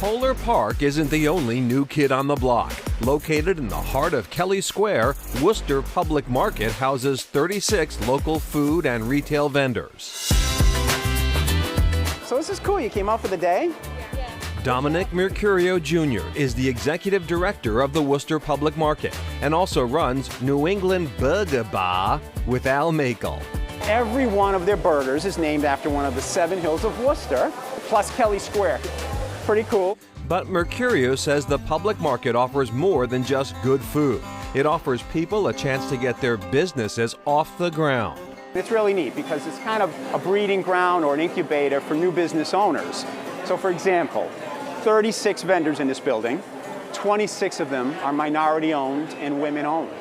Polar Park isn't the only new kid on the block. Located in the heart of Kelly Square, Worcester Public Market houses 36 local food and retail vendors. So this is cool. You came out for the day? Dominic Mercurio Jr. is the executive director of the Worcester Public Market and also runs New England Burger Bar with Al Makel. Every one of their burgers is named after one of the 7 hills of Worcester, plus Kelly Square. Pretty cool. But Mercurio says the public market offers more than just good food. It offers people a chance to get their businesses off the ground. It's really neat because it's kind of a breeding ground or an incubator for new business owners. So for example, 36 vendors in this building, 26 of them are minority owned and women owned.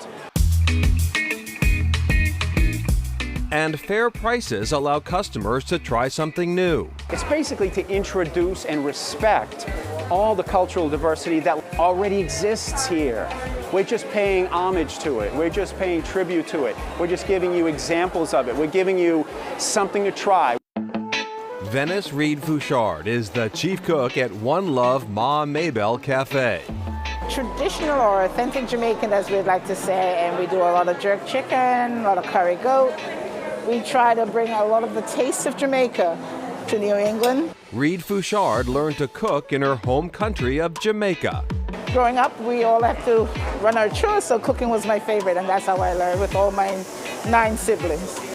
And fair prices allow customers to try something new. It's basically to introduce and respect all the cultural diversity that already exists here. We're just paying homage to it. We're just paying tribute to it. We're just giving you examples of it. We're giving you something to try. Venice Reed Fouchard is the chief cook at One Love Ma Mabel Cafe. Traditional or authentic Jamaican, as we'd like to say, and we do a lot of jerk chicken, a lot of curry goat. We try to bring a lot of the taste of Jamaica to New England. Reed Fouchard learned to cook in her home country of Jamaica. Growing up, we all have to run our chores, so cooking was my favorite, and that's how I learned with all my 9 siblings.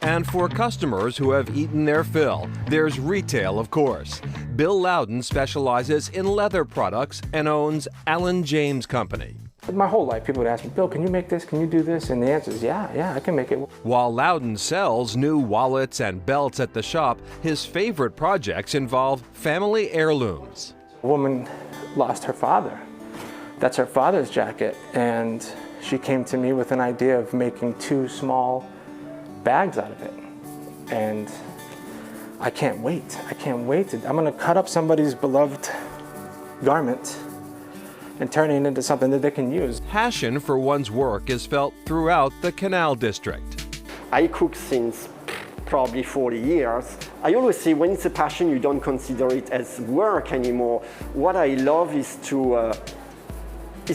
And for customers who have eaten their fill, there's retail, of course. Bill Loudon specializes in leather products and owns Alan James Company. My whole life, people would ask me, Bill, can you make this? Can you do this? And the answer is, yeah, I can make it. While Loudon sells new wallets and belts at the shop, his favorite projects involve family heirlooms. A woman lost her father. That's her father's jacket. And she came to me with an idea of making 2 small bags out of it. And I can't wait. I'm going to cut up somebody's beloved garment and turning it into something that they can use. Passion for one's work is felt throughout the Canal District. I cook since probably 40 years. I always say when it's a passion, you don't consider it as work anymore. What I love is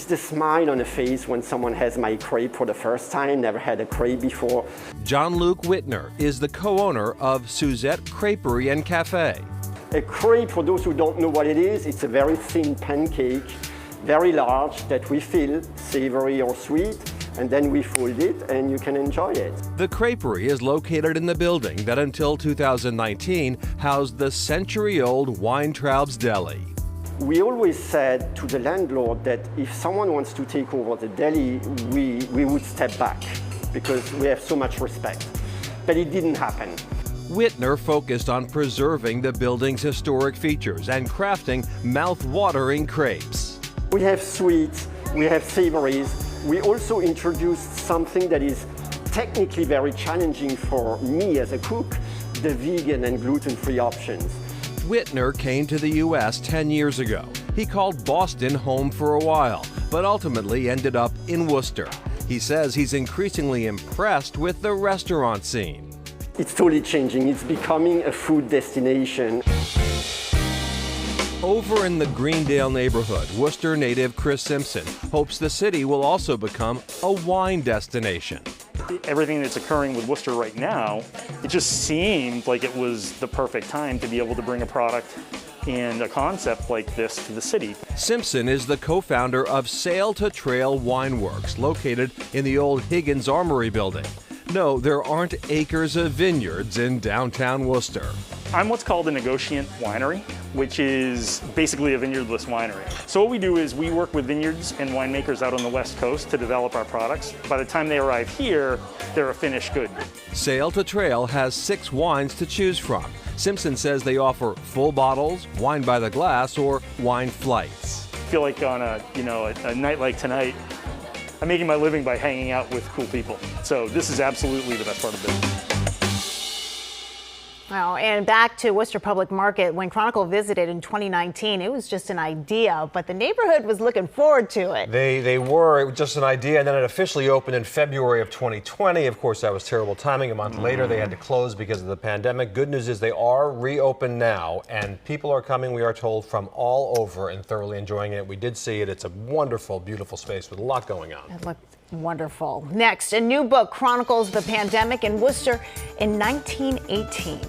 the smile on the face when someone has my crepe for the first time, never had a crepe before. John Luke Whitner is the co-owner of Suzette Creperie and Cafe. A crepe, for those who don't know what it is, it's a very thin pancake, very large, that we fill, savory or sweet, and then we fold it and you can enjoy it. The creperie is located in the building that until 2019 housed the century-old Weintraub's Deli. We always said to the landlord that if someone wants to take over the deli, we would step back because we have so much respect. But it didn't happen. Whitner focused on preserving the building's historic features and crafting mouth-watering crepes. We have sweets, we have savories. We also introduced something that is technically very challenging for me as a cook, the vegan and gluten-free options. Whitner came to the U.S. 10 years ago. He called Boston home for a while, but ultimately ended up in Worcester. He says he's increasingly impressed with the restaurant scene. It's totally changing. It's becoming a food destination. Over in the Greendale neighborhood, Worcester native Chris Simpson hopes the city will also become a wine destination. Everything that's occurring with Worcester right now, it just seemed like it was the perfect time to be able to bring a product and a concept like this to the city. Simpson is the co-founder of Sail to Trail Wine Works, located in the old Higgins Armory building. No, there aren't acres of vineyards in downtown Worcester. I'm what's called a negociant winery, which is basically a vineyardless winery. So what we do is we work with vineyards and winemakers out on the West Coast to develop our products. By the time they arrive here, they're a finished good. Sail to Trail has 6 wines to choose from. Simpson says they offer full bottles, wine by the glass, or wine flights. I feel like on a night like tonight, I'm making my living by hanging out with cool people. So this is absolutely the best part of business. Well, and back to Worcester Public Market. When Chronicle visited in 2019, it was just an idea, but the neighborhood was looking forward to it. They were. It was just an idea, and then it officially opened in February of 2020. Of course, that was terrible timing. A month later, they had to close because of the pandemic. Good news is they are reopened now, and people are coming, we are told, from all over and thoroughly enjoying it. We did see it. It's a wonderful, beautiful space with a lot going on. It looked wonderful. Next, a new book chronicles the pandemic in Worcester in 1918.